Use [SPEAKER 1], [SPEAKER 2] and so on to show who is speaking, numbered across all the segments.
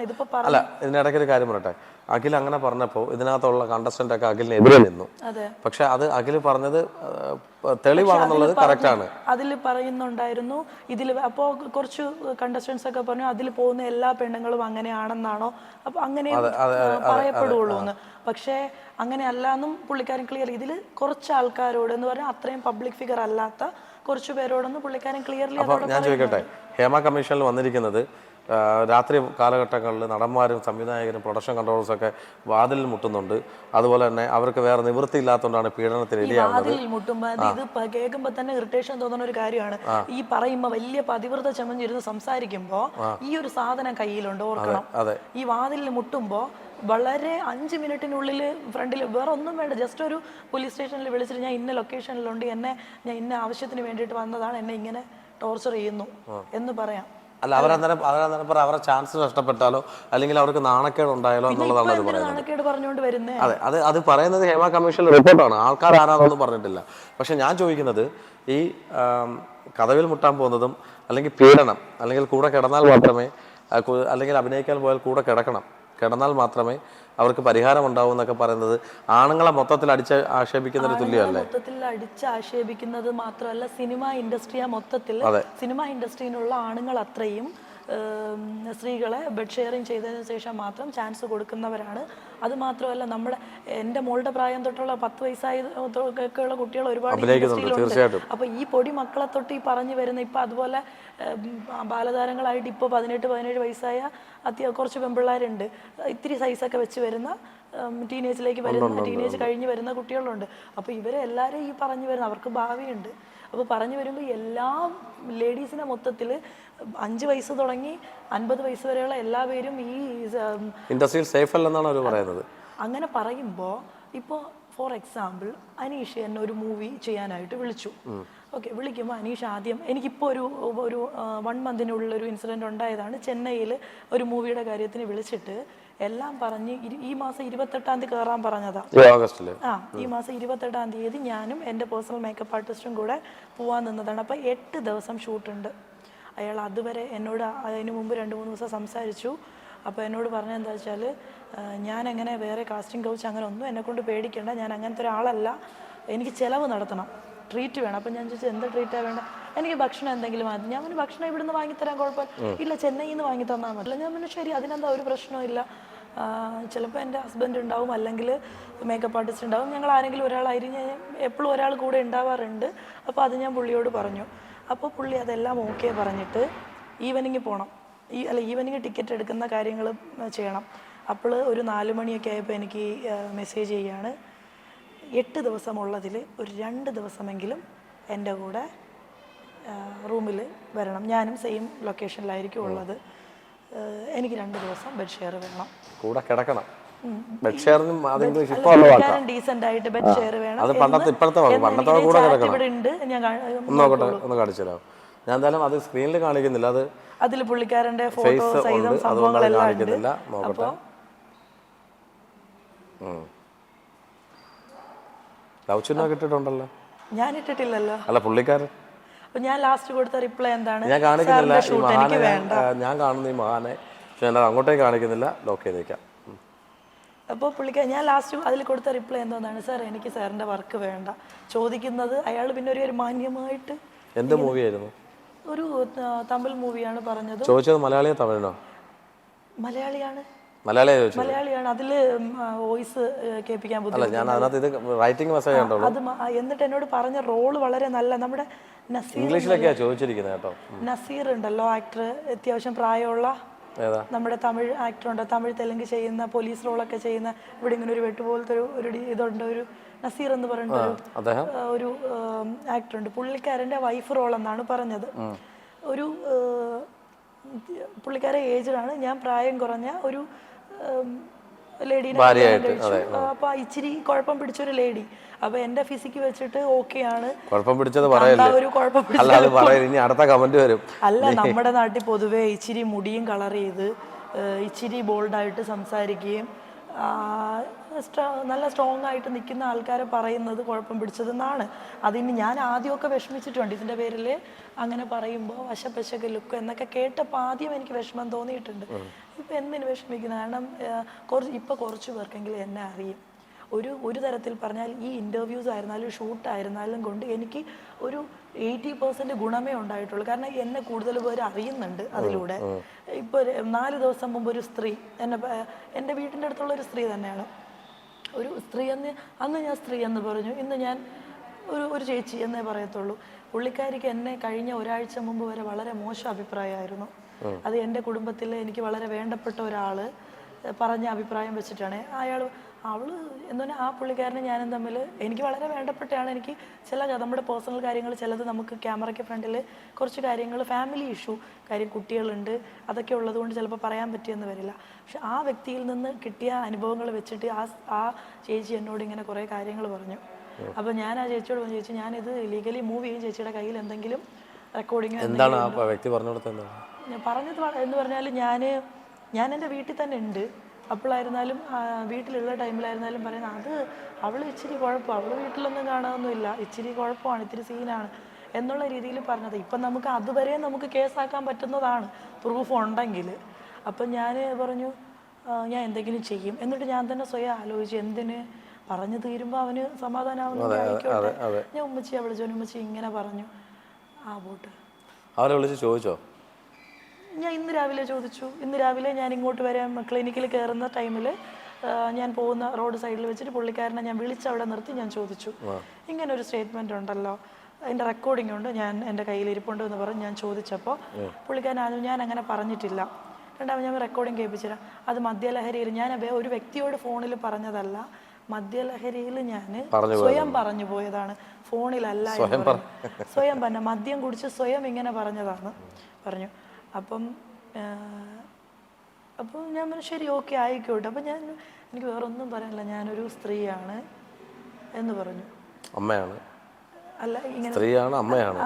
[SPEAKER 1] അതാണ് ഇതിപ്പോ
[SPEAKER 2] അല്ല ഇതിനിടയ്ക്ക് ഒരു കാര്യം പറയട്ടെ. അഖിൽ അങ്ങനെ പറഞ്ഞപ്പോൾ ഇതിനകത്തുള്ള കണ്ടസ്റ്റന്റ് ഒക്കെ അഖിലിന് എതിരെ നിന്നു. പക്ഷെ അത് അഖിൽ പറഞ്ഞത് തെളിവാണെന്നുള്ളത് കറക്റ്റ് ആണ്.
[SPEAKER 1] അതിൽ പറയുന്നുണ്ടായിരുന്നു ഇതിൽ അപ്പോൾ കുറച്ച് കണ്ടസ്റ്റൻസ് ഒക്കെ പറഞ്ഞു അതിൽ പോകുന്ന എല്ലാ പെണ്ണുങ്ങളും അങ്ങനെയാണെന്നാണോ, അപ്പൊ അങ്ങനെ പറയപ്പെടുള്ളൂ എന്ന്. പക്ഷേ അങ്ങനെ അല്ലാന്നും പുള്ളിക്കാരൻ ക്ലിയർ, ഇതിൽ കുറച്ച് ആൾക്കാരോട് എന്ന് പറഞ്ഞാൽ അത്രയും പബ്ലിക് ഫിഗർ അല്ലാത്ത കുറച്ച് പേരോടൊന്ന് പുള്ളിക്കാരൻ ക്ലിയർലി.
[SPEAKER 2] അപ്പോൾ ഞാൻ ചോദിക്കട്ടെ, ഹേമ കമ്മീഷനിൽ വന്നിരിക്കുന്നത് രാത്രി കാലഘട്ടങ്ങളിൽ നടന്മാരും സംവിധായകരും പ്രൊഡക്ഷൻ കൺട്രോളേഴ്സൊക്കെ വാതിലിൽ മുട്ടുന്നുണ്ട്. അതുപോലെ തന്നെ അവർക്ക് വേറെ നിവൃത്തി ഇല്ലാത്തതുകൊണ്ടാണ് പീഡനത്തിന് ഇരയാവുന്നത്.
[SPEAKER 1] വാതിലിൽ മുട്ടുമ്പോൾ ഇത് കേൾക്കുമ്പോൾ തന്നെ ഇറിറ്റേഷൻ തോന്നുന്ന ഒരു കാര്യമാണ്. ഈ പറയുമ്പോൾ വലിയ പതിവ്രത ചമഞ്ഞിരുന്ന് സംസാരിക്കുമ്പോൾ ഈ ഒരു സാധനം കയ്യിലുണ്ട്, ഓർക്കണം. ഈ വാതിലിൽ മുട്ടുമ്പോൾ വളരെ 5 മിനിറ്റിനുള്ളിൽ ഫ്രണ്ടിൽ വേറെ ഒന്നും വേണ്ട, ജസ്റ്റ് ഒരു പോലീസ് സ്റ്റേഷനിൽ വിളിച്ചിട്ട് ഞാൻ ഇന്ന ലൊക്കേഷനിലുണ്ട്, ഞാൻ ഇന്ന ആവശ്യത്തിന് വേണ്ടിയിട്ട് വന്നതാണ്, എന്നെ ഇങ്ങനെ ടോർച്ചർ ചെയ്യുന്നു എന്ന് പറയാം.
[SPEAKER 2] അല്ല, അവരന്നേരം അവരുടെ ചാൻസ് നഷ്ടപ്പെട്ടാലോ അല്ലെങ്കിൽ അവർക്ക് നാണക്കേട് ഉണ്ടായാലോ എന്നുള്ളതാണ് അത് പറയുന്നത്. അതെ, അത് പറയുന്നത് ഹേമ കമ്മീഷനിലെ റിപ്പോർട്ടാണ്, ആൾക്കാർ ആരാന്നൊന്നും പറഞ്ഞിട്ടില്ല. പക്ഷെ ഞാൻ ചോദിക്കുന്നത് ഈ കതവിൽ മുട്ടാൻ പോകുന്നതും അല്ലെങ്കിൽ പീഡനം അല്ലെങ്കിൽ കൂടെ കിടന്നാൽ മാത്രമേ, അല്ലെങ്കിൽ അഭിനയിക്കാൻ പോയാൽ കൂടെ കിടന്നാൽ മാത്രമേ അവർക്ക് പരിഹാരം ഉണ്ടാവും എന്നൊക്കെ പറയുന്നത് ആണുങ്ങളെ മൊത്തത്തിൽ അടിച്ച് ആക്ഷേപിക്കുന്നതിന് തുല്യമല്ലേ?
[SPEAKER 1] മൊത്തത്തിൽ അടിച്ച് ആക്ഷേപിക്കുന്നത് മാത്രമല്ല, സിനിമ ഇൻഡസ്ട്രിയെ മൊത്തത്തിൽ, സിനിമ ഇൻഡസ്ട്രിയിലുള്ള ആണുങ്ങൾ അത്രയും സ്ത്രീകളെ ബെഡ് ഷെയറിങ് ചെയ്തതിന് ശേഷം മാത്രം ചാൻസ് കൊടുക്കുന്നവരാണ്. അത് മാത്രമല്ല, എൻ്റെ മോളുടെ പ്രായം തൊട്ടുള്ള 10 വയസ്സായുള്ള കുട്ടികൾ ഒരുപാട് ഇൻഡസ്ട്രിയിലുണ്ട്. അപ്പൊ ഈ പൊടി മക്കളെ തൊട്ട് ഈ പറഞ്ഞു വരുന്ന ഇപ്പൊ അതുപോലെ ബാലതാരങ്ങളായിട്ട് ഇപ്പോൾ 18-17 വയസ്സായ കുറച്ച് പെൺപിള്ളേരുണ്ട്, ഇത്തിരി സൈസൊക്കെ വെച്ച് വരുന്ന ടീനേജിലേക്ക് വരുന്ന, ടീനേജ് കഴിഞ്ഞ് വരുന്ന കുട്ടികളുണ്ട്. അപ്പോൾ ഇവരെ എല്ലാവരും ഈ പറഞ്ഞു വരുന്ന, അവർക്ക് ഭാവിയുണ്ട്. അപ്പോൾ പറഞ്ഞു വരുമ്പോൾ എല്ലാ ലേഡീസിനെ മൊത്തത്തിൽ 5 വയസ്സ് തുടങ്ങി 50 വയസ്സ് വരെയുള്ള എല്ലാവരും ഈ
[SPEAKER 2] ഇൻഡസ്ട്രിയിൽ സേഫ് അല്ലെന്നാണ് അവർ പറയുന്നത്.
[SPEAKER 1] അങ്ങനെ പറയുമ്പോൾ ഇപ്പോൾ ഫോർ എക്സാമ്പിൾ അനീഷ് എന്നെ ഒരു മൂവി ചെയ്യാനായിട്ട് വിളിച്ചു. ഓക്കെ, വിളിക്കുമ്പോൾ അനീഷ് ആദ്യം, എനിക്കിപ്പോൾ ഒരു 1 മന്തിനുള്ളിൽ ഒരു ഇൻസിഡൻറ്റ് ഉണ്ടായതാണ്. ചെന്നൈയിൽ ഒരു മൂവിയുടെ കാര്യത്തിന് വിളിച്ചിട്ട് എല്ലാം പറഞ്ഞ് ഈ മാസം 28-ാം തീയതി കയറാൻ പറഞ്ഞതാ. ഈ മാസം 28-ാം തീയതി ഞാനും എൻ്റെ പേഴ്സണൽ മേക്കപ്പ് ആർട്ടിസ്റ്റും കൂടെ പോകാൻ നിന്നതാണ്. അപ്പോൾ 8 ദിവസം ഷൂട്ടുണ്ട്. അയാൾ അതുവരെ എന്നോട് അതിന് മുമ്പ് 2-3 ദിവസം സംസാരിച്ചു. അപ്പോൾ എന്നോട് പറഞ്ഞതെന്താ വെച്ചാൽ, ഞാനങ്ങനെ വേറെ കാസ്റ്റിംഗ് കൗച്ച് അങ്ങനെ ഒന്നും എന്നെക്കൊണ്ട് പേടിക്കേണ്ട, ഞാൻ അങ്ങനത്തെ ഒരാളല്ല, എനിക്ക് ചിലവ് നടത്തണം, ട്രീറ്റ് വേണം. അപ്പം ഞാൻ ചോദിച്ചത് എന്താ ട്രീറ്റാണ് വേണ്ട, എനിക്ക് ഭക്ഷണം എന്തെങ്കിലും മതി. ഞാൻ പിന്നെ ഭക്ഷണം ഇവിടുന്ന് വാങ്ങിത്തരാൻ കുഴപ്പമില്ല, ഇല്ല ചെന്നൈയിൽ നിന്ന് വാങ്ങി തന്നാൽ മതില്ല. ഞാൻ പിന്നെ ശരി, അതിനെന്താ ഒരു പ്രശ്നമില്ല, ചിലപ്പോൾ എൻ്റെ ഹസ്ബൻഡ് ഉണ്ടാവും, അല്ലെങ്കിൽ മേക്കപ്പ് ആർട്ടിസ്റ്റ് ഉണ്ടാവും, ഞങ്ങൾ ആരെങ്കിലും ഒരാളായിരിക്കും, എപ്പോഴും ഒരാൾ കൂടെ ഉണ്ടാവാറുണ്ട്. അപ്പോൾ അത് ഞാൻ പുള്ളിയോട് പറഞ്ഞു. അപ്പോൾ പുള്ളി അതെല്ലാം ഓക്കെ പറഞ്ഞിട്ട് ഈവനിങ് പോകണം, ഈവനിങ് ടിക്കറ്റ് എടുക്കുന്ന കാര്യങ്ങൾ ചെയ്യണം. അപ്പോൾ ഒരു 4 മണിയൊക്കെ ആയപ്പോൾ എനിക്ക് മെസ്സേജ് ചെയ്യാണ്, 8 ദിവസമുള്ളതിൽ ഒരു 2 ദിവസമെങ്കിലും എൻ്റെ കൂടെ റൂമിൽ വരണം, ഞാനും സെയിം ലൊക്കേഷനിലായിരിക്കും ഉള്ളത്, എനിക്ക് 2 ദിവസം ബെഡ് ഷെയർ വേണം, കൂടെ കിടക്കണം, ഡീസെന്റ് ആയിട്ട് ബെഡ് ഷെയർ വേണം. ഇവിടെ ഉണ്ട്, ഞാൻ
[SPEAKER 2] എന്തായാലും അത് സ്ക്രീനിൽ കാണിക്കുന്നില്ല, അത്
[SPEAKER 1] അതിൽ പുള്ളിക്കാരന്റെ ഫോട്ടോ സഹിതം സംഭവങ്ങളെല്ലാം ഉണ്ട്. അപ്പോൾ
[SPEAKER 2] ഇട്ടിട്ടുണ്ടല്ലോ,
[SPEAKER 1] ഞാൻ ഇട്ടിട്ടില്ലല്ലോ.
[SPEAKER 2] അല്ല പുള്ളിക്കാരൻ,
[SPEAKER 1] ഞാൻ ലാസ്റ്റ് കൊടുത്ത റിപ്ലൈ എന്താണ്,
[SPEAKER 2] ഞാൻ കാണിക്കുന്നില്ല, ഞാൻ കാണുന്ന ഈ മഹാനെ അങ്ങോട്ടേക്ക് കാണിക്കുന്നില്ല, ലോക്ക് ചെയ്തേക്കാം.
[SPEAKER 1] അപ്പോൾ പുള്ളിക്കാരൻ ഞാൻ ലാസ്റ്റ് അതിൽ കൊടുത്ത റിപ്ലൈ എന്താണ്, സാർ എനിക്ക് സാറിൻ്റെ വർക്ക് വേണ്ട ചോദിക്കുന്നത്. അയാൾ പിന്നെ ഒരു മാന്യമായിട്ട്,
[SPEAKER 2] എന്ത് മൂവിയായിരുന്നു,
[SPEAKER 1] ഒരു തമിഴ് മൂവിയാണ് പറഞ്ഞത്.
[SPEAKER 2] ചോദിച്ചത് മലയാളിയോ തമിഴിനോ?
[SPEAKER 1] മലയാളിയാണ്. അതിൽ വോയിസ് കേൾപ്പിക്കാൻ
[SPEAKER 2] ബുദ്ധിമുട്ട്.
[SPEAKER 1] എന്നിട്ട് എന്നോട് പറഞ്ഞ റോള് വളരെ നല്ല, നമ്മുടെ നസീർ ഉണ്ടല്ലോ ആക്ടർ, അത്യാവശ്യം പ്രായമുള്ള നമ്മുടെ തമിഴ് ആക്ടർ ഉണ്ട്, തമിഴ് തെലുങ്ക് ചെയ്യുന്ന പോലീസ് റോളൊക്കെ ചെയ്യുന്ന, ഇവിടെ ഇങ്ങനെ ഒരു വെട്ടുപോലത്തെ ഒരു ഇതുണ്ട്, ഒരു നസീർ എന്ന് പറഞ്ഞിട്ട് ഒരു ആക്ടർ ഉണ്ട്. പുള്ളിക്കാരൻ്റെ വൈഫ് റോൾ എന്നാണ് പറഞ്ഞത്. ഒരു പുള്ളിക്കാരെ ഏജ്ഡാണ്, ഞാൻ പ്രായം കുറഞ്ഞ ഒരു ലേഡീനെ. അപ്പൊ ഇച്ചിരി കുഴപ്പം പിടിച്ചൊരു ലേഡി. അപ്പൊ എന്റെ ഫിസിക്ക് വെച്ചിട്ട് ഓക്കെയാണ്. അല്ല, നമ്മുടെ നാട്ടിൽ പൊതുവെ ഇച്ചിരി മുടിയും കളർ ചെയ്ത് ഇച്ചിരി ബോൾഡായിട്ട് സംസാരിക്കുകയും നല്ല സ്ട്രോങ് ആയിട്ട് നിൽക്കുന്ന ആൾക്കാരെ പറയുന്നത് കുഴപ്പം പിടിച്ചതെന്നാണ്. അതിന് ഞാൻ ആദ്യമൊക്കെ വിഷമിച്ചിട്ടുണ്ട്, ഇതിൻ്റെ പേരിൽ അങ്ങനെ പറയുമ്പോൾ വശപ്പശക്ക് ലുക്ക് എന്നൊക്കെ കേട്ടപ്പോൾ ആദ്യം എനിക്ക് വിഷമം തോന്നിയിട്ടുണ്ട്. ഇപ്പം എന്തിനു വിഷമിക്കുന്നത്? കാരണം കുറച്ച് പേർക്കെങ്കിലും എന്നെ അറിയും. ഒരു തരത്തിൽ പറഞ്ഞാൽ ഈ ഇൻ്റർവ്യൂസ് ആയിരുന്നാലും ഷൂട്ടായിരുന്നാലും കൊണ്ട് എനിക്ക് ഒരു 80% ഗുണമേ ഉണ്ടായിട്ടുള്ളൂ. കാരണം എന്നെ കൂടുതൽ പേര് അറിയുന്നുണ്ട് അതിലൂടെ. ഇപ്പോൾ 4 ദിവസം മുമ്പ് ഒരു സ്ത്രീ എൻ്റെ വീട്ടിൻ്റെ അടുത്തുള്ള ഒരു സ്ത്രീ തന്നെയാണ്. ഒരു സ്ത്രീ അന്ന് ഞാൻ സ്ത്രീ എന്ന് പറഞ്ഞു, ഇന്ന് ഞാൻ ഒരു ചേച്ചി എന്നേ പറയത്തുള്ളൂ. പുള്ളിക്കാരിക്ക് എന്നെ കഴിഞ്ഞ ഒരാഴ്ച മുമ്പ് വരെ വളരെ മോശം അഭിപ്രായമായിരുന്നു. അത് എൻ്റെ കുടുംബത്തിൽ എനിക്ക് വളരെ വേണ്ടപ്പെട്ട ഒരാൾ പറഞ്ഞ അഭിപ്രായം വെച്ചിട്ടാണ്. അവള് എന്ന് പറഞ്ഞാൽ ആ പുള്ളിക്കാരനെ ഞാനും തമ്മിൽ എനിക്ക് വളരെ വേണ്ടപ്പെട്ടാണ്. എനിക്ക് നമ്മുടെ പേഴ്സണൽ കാര്യങ്ങൾ ചിലത് നമുക്ക് ക്യാമറയ്ക്ക് ഫ്രണ്ടിൽ കുറച്ച് കാര്യങ്ങൾ ഫാമിലി ഇഷ്യൂ കുട്ടികളുണ്ട്, അതൊക്കെ ഉള്ളതുകൊണ്ട് ചിലപ്പോൾ പറയാൻ പറ്റിയെന്ന് വരില്ല. പക്ഷെ ആ വ്യക്തിയിൽ നിന്ന് കിട്ടിയ അനുഭവങ്ങൾ വെച്ചിട്ട് ആ ചേച്ചി എന്നോട് ഇങ്ങനെ കുറേ കാര്യങ്ങൾ പറഞ്ഞു. അപ്പോൾ ഞാൻ ആ ചേച്ചിയോട് പറഞ്ഞു, ചേച്ചി ഞാനിത് ലീഗലി മൂവ് ചെയ്യും, ചേച്ചിയുടെ കയ്യിൽ എന്തെങ്കിലും റെക്കോർഡിങ്ങോ
[SPEAKER 2] എന്താണ് ആ വ്യക്തി പറഞ്ഞത്
[SPEAKER 1] എന്ന് പറഞ്ഞാൽ ഞാൻ എൻ്റെ വീട്ടിൽ തന്നെ ഉണ്ട്. അപ്പോഴായിരുന്നാലും വീട്ടിലുള്ള ടൈമിലായിരുന്നാലും പറയുന്നത് അത് അവൾ ഇച്ചിരി കുഴപ്പം, അവൾ വീട്ടിലൊന്നും കാണാനൊന്നുമില്ല, ഇച്ചിരി കുഴപ്പമാണ്, ഇത്തിരി സീനാണ് എന്നുള്ള രീതിയിൽ പറഞ്ഞത്. ഇപ്പം നമുക്ക് അതുവരെ നമുക്ക് കേസാക്കാൻ പറ്റുന്നതാണ് പ്രൂഫ് ഉണ്ടെങ്കിൽ. അപ്പം ഞാൻ പറഞ്ഞു ഞാൻ എന്തെങ്കിലും ചെയ്യും. എന്നിട്ട് ഞാൻ തന്നെ സ്വയം ആലോചിച്ചു എന്തിന് പറഞ്ഞു തീരുമ്പോൾ അവന് സമാധാനമാവുന്ന ആയിക്കോട്ടെ. ഞാൻ ഉമ്മച്ചിയെ വിളിച്ചു, ഉമ്മച്ചി ഇങ്ങനെ പറഞ്ഞു. പോട്ട്
[SPEAKER 2] അവരെ വിളിച്ച് ചോദിച്ചോ?
[SPEAKER 1] ഞാൻ ഇന്ന് രാവിലെ ചോദിച്ചു. ഇന്ന് രാവിലെ ഞാൻ ഇങ്ങോട്ട് വരാൻ ക്ലിനിക്കിൽ കയറുന്ന ടൈമിൽ ഞാൻ പോകുന്ന റോഡ് സൈഡിൽ വെച്ചിട്ട് പുള്ളിക്കാരനെ ഞാൻ വിളിച്ച് അവിടെ നിർത്തി ഞാൻ ചോദിച്ചു, ഇങ്ങനെ ഒരു സ്റ്റേറ്റ്മെൻ്റ് ഉണ്ടല്ലോ, അതിൻ്റെ റെക്കോർഡിംഗ് ഉണ്ട്, ഞാൻ എൻ്റെ കയ്യിൽ ഇരിപ്പുണ്ട് എന്ന് പറഞ്ഞ് ഞാൻ ചോദിച്ചപ്പോൾ പുള്ളിക്കാരൻ ഞാൻ അങ്ങനെ പറഞ്ഞിട്ടില്ല, രണ്ടാമത് ഞാൻ റെക്കോർഡിംഗ് കേൾപ്പിച്ചുതരാം, അത് മദ്യലഹരിയിൽ ഞാൻ ഒരു വ്യക്തിയോട് ഫോണിൽ പറഞ്ഞതല്ല, മദ്യലഹരിയിൽ ഞാൻ സ്വയം പറഞ്ഞു പോയതാണ്, ഫോണിലല്ല. സ്വയം പറഞ്ഞ മദ്യം കുടിച്ച് സ്വയം ഇങ്ങനെ പറഞ്ഞതാണ് പറഞ്ഞു. അപ്പം ഞാൻ പറഞ്ഞു ശരി ഓക്കെ ആയിക്കോട്ടെ. അപ്പം എനിക്ക് വേറൊന്നും പറയാനില്ല, ഞാനൊരു സ്ത്രീയാണ് എന്ന് പറഞ്ഞു.
[SPEAKER 2] അമ്മയാണ്
[SPEAKER 1] അല്ല ഇങ്ങനെ
[SPEAKER 2] അമ്മയാണ്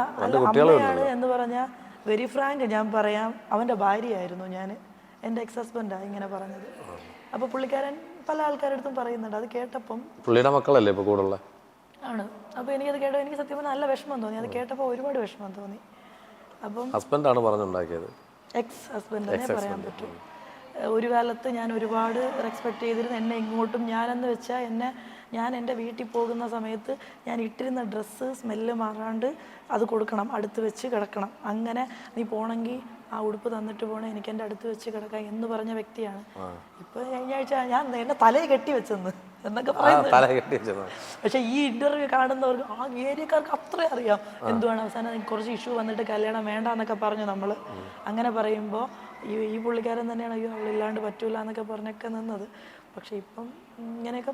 [SPEAKER 1] എന്ന് പറഞ്ഞാൽ വെരി ഫ്രാങ്ക് ഞാൻ പറയാം, അവൻ്റെ ഭാര്യയായിരുന്നു ഞാൻ, എൻ്റെ എക്സ് ഹസ്ബൻഡാണ് ഇങ്ങനെ പറഞ്ഞത്. അപ്പോൾ പുള്ളിക്കാരൻ പല ആൾക്കാരുടെ അടുത്തും പറയുന്നുണ്ട്. അത് കേട്ടപ്പം
[SPEAKER 2] പുള്ളിയുടെ മക്കളല്ലേ ഇപ്പോൾ കൂടുതൽ
[SPEAKER 1] ആണ്. അപ്പോൾ എനിക്കത് കേട്ടോ എനിക്ക് സത്യം പറഞ്ഞാൽ നല്ല വിഷമം തോന്നി. അത് കേട്ടപ്പോൾ ഒരുപാട് വിഷമം തോന്നി. അപ്പം
[SPEAKER 2] ഹസ്ബൻഡാണ് പറഞ്ഞുണ്ടാക്കിയത്,
[SPEAKER 1] എക്സ് ഹസ്ബൻഡ് തന്നെ പറയാൻ പറ്റും. ഒരു കാലത്ത് ഞാൻ ഒരുപാട് റെസ്പെക്ട് ചെയ്തിരുന്നു. എന്നെ ഇങ്ങോട്ടും ഞാനെന്ന് വെച്ചാൽ ഞാൻ എൻ്റെ വീട്ടിൽ പോകുന്ന സമയത്ത് ഞാൻ ഇട്ടിരുന്ന ഡ്രസ്സ് സ്മെല്ല് മാറാണ്ട് അത് കൊടുക്കണം, അടുത്ത് വെച്ച് കിടക്കണം. അങ്ങനെ നീ പോണെങ്കിൽ ആ ഉടുപ്പ് തന്നിട്ട് പോകണം, എനിക്ക് എൻ്റെ അടുത്ത് വെച്ച് കിടക്കാം എന്ന് പറഞ്ഞ വ്യക്തിയാണ്. ഇപ്പൊ കഴിഞ്ഞ ആഴ്ച ഞാൻ എന്നെ തലയെ കെട്ടി വെച്ചെന്ന് എന്നൊക്കെ പറയുന്നത്. പക്ഷെ ഈ ഇന്റർവ്യൂ കാണുന്നവർക്ക് ആ ഏരിയക്കാർക്ക് അത്രയും അറിയാം എന്തുവാണ്. അവസാനം കുറച്ച് ഇഷ്യൂ വന്നിട്ട് കല്യാണം വേണ്ട എന്നൊക്കെ പറഞ്ഞു നമ്മൾ. അങ്ങനെ പറയുമ്പോൾ ഈ പുള്ളിക്കാരൻ തന്നെയാണ് അയ്യോ അവളില്ലാണ്ട് പറ്റൂല എന്നൊക്കെ പറഞ്ഞൊക്കെ നിന്നത്. പക്ഷെ ഇപ്പം ഇങ്ങനെയൊക്കെ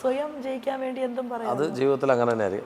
[SPEAKER 1] സ്വയം ജയിക്കാൻ വേണ്ടി എന്തും പറയാം.
[SPEAKER 2] അത് ജീവിതത്തിൽ അങ്ങനെ തന്നെ ആയിരിക്കും.